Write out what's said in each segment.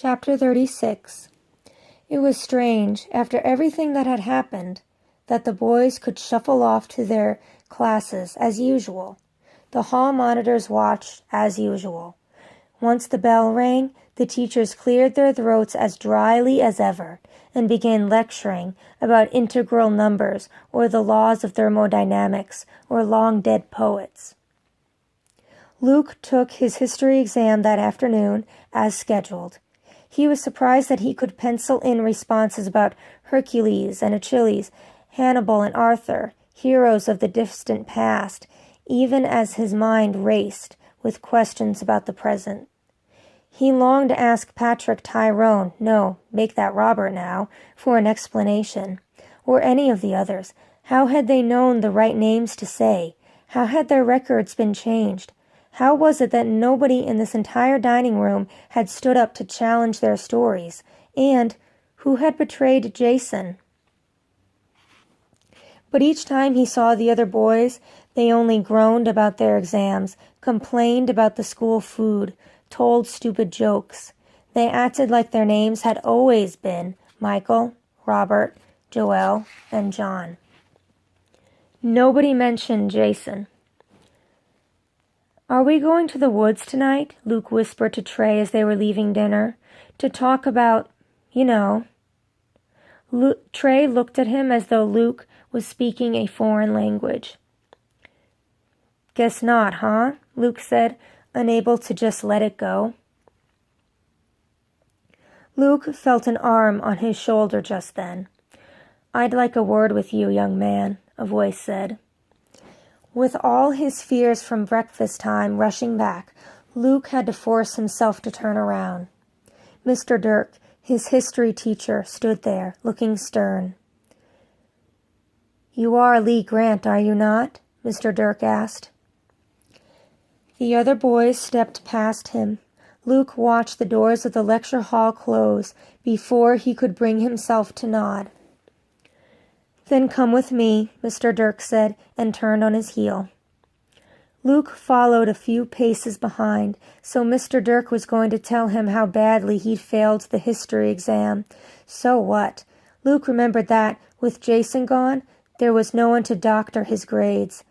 Chapter 36. It was strange, after everything that had happened, that the boys could shuffle off to their classes as usual. The hall monitors watched as usual. Once the bell rang, the teachers cleared their throats as dryly as ever and began lecturing about integral numbers or the laws of thermodynamics or long-dead poets. Luke took his history exam that afternoon as scheduled. He was surprised that he could pencil in responses about Hercules and Achilles, Hannibal and Arthur, heroes of the distant past, even as his mind raced with questions about the present. He longed to ask Patrick Tyrone, no, make that Robert now, for an explanation, or any of the others. How had they known the right names to say? How had their records been changed? How was it that nobody in this entire dining room had stood up to challenge their stories? And who had betrayed Jason? But each time he saw the other boys, they only groaned about their exams, complained about the school food, told stupid jokes. They acted like their names had always been Michael, Robert, Joel, and John. Nobody mentioned Jason. "Are we going to the woods tonight?" Luke whispered to Trey as they were leaving dinner. "To talk about, Trey looked at him as though Luke was speaking a foreign language. "Guess not, huh?" Luke said, unable to just let it go. Luke felt an arm on his shoulder just then. "I'd like a word with you, young man," a voice said. With all his fears from breakfast time rushing back, Luke had to force himself to turn around. Mr. Dirk, his history teacher, stood there, looking stern. "You are Lee Grant, are you not?" Mr. Dirk asked. The other boys stepped past him. Luke watched the doors of the lecture hall close before he could bring himself to nod. "Then come with me," Mr. Dirk said, and turned on his heel. Luke followed a few paces behind, so Mr. Dirk was going to tell him how badly he'd failed the history exam. So what? Luke remembered that, with Jason gone, there was no one to doctor his grades.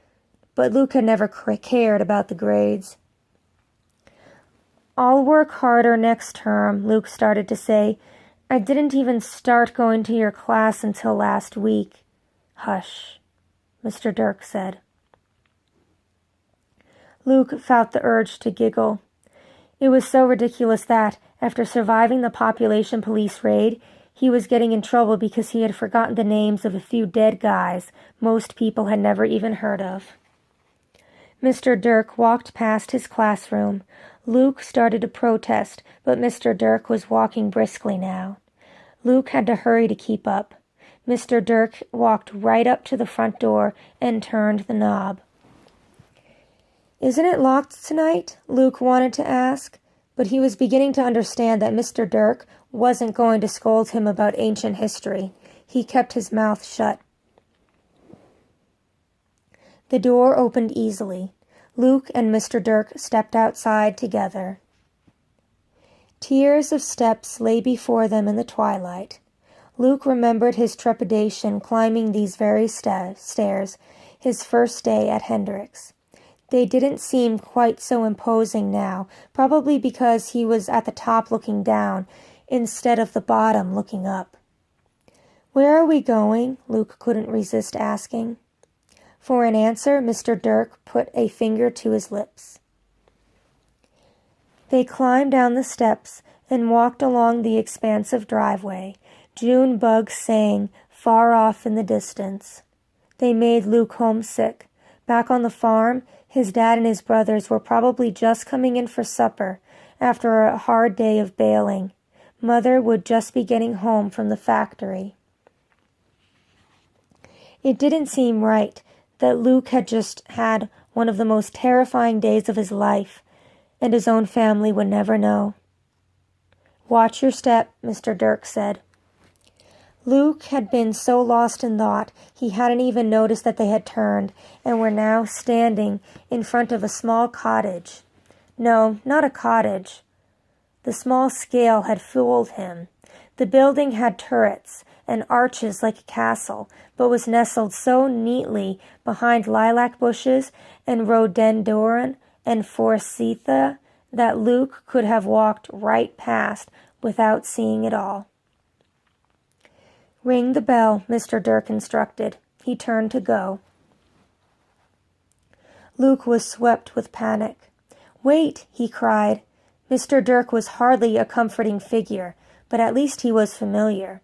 But Luke had never cared about the grades. "I'll work harder next term," Luke started to say. "I didn't even start going to your class until last week." "Hush," Mr. Dirk said. Luke felt the urge to giggle. It was so ridiculous that, after surviving the population police raid, he was getting in trouble because he had forgotten the names of a few dead guys most people had never even heard of. Mr. Dirk walked past his classroom. Luke started to protest, but Mr. Dirk was walking briskly now. Luke had to hurry to keep up. Mr. Dirk walked right up to the front door and turned the knob. "Isn't it locked tonight?" Luke wanted to ask, but he was beginning to understand that Mr. Dirk wasn't going to scold him about ancient history. He kept his mouth shut. The door opened easily. Luke and Mr. Dirk stepped outside together. Tiers of steps lay before them in the twilight. Luke remembered his trepidation climbing these very stairs, his first day at Hendrix. They didn't seem quite so imposing now, probably because he was at the top looking down, instead of the bottom looking up. "Where are we going?" Luke couldn't resist asking. For an answer, Mr. Dirk put a finger to his lips. They climbed down the steps and walked along the expansive driveway. June bugs sang far off in the distance. They made Luke homesick. Back on the farm, his dad and his brothers were probably just coming in for supper after a hard day of baling. Mother would just be getting home from the factory. It didn't seem right that Luke had just had one of the most terrifying days of his life, and his own family would never know. "Watch your step," Mr. Dirk said. Luke had been so lost in thought he hadn't even noticed that they had turned and were now standing in front of a small cottage. No, not a cottage. The small scale had fooled him. The building had turrets and arches like a castle, but was nestled so neatly behind lilac bushes and rhododendron and forsythia that Luke could have walked right past without seeing it all. "Ring the bell," Mr. Dirk instructed. He turned to go. Luke was swept with panic. "Wait," he cried. Mr. Dirk was hardly a comforting figure, but at least he was familiar.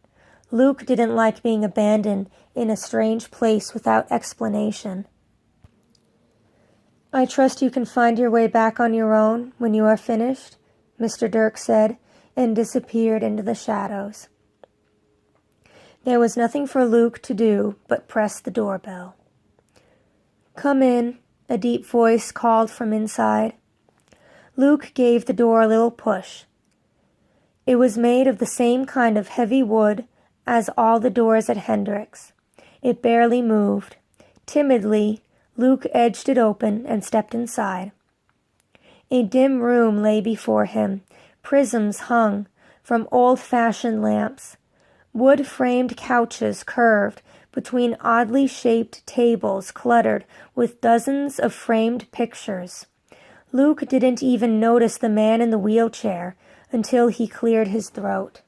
Luke didn't like being abandoned in a strange place without explanation. "I trust you can find your way back on your own when you are finished," Mr. Dirk said, and disappeared into the shadows. There was nothing for Luke to do but press the doorbell. "Come in," a deep voice called from inside. Luke gave the door a little push. It was made of the same kind of heavy wood as all the doors at Hendrix. It barely moved. Timidly, Luke edged it open and stepped inside. A dim room lay before him. Prisms hung from old-fashioned lamps. Wood-framed couches curved between oddly shaped tables cluttered with dozens of framed pictures. Luke didn't even notice the man in the wheelchair until he cleared his throat.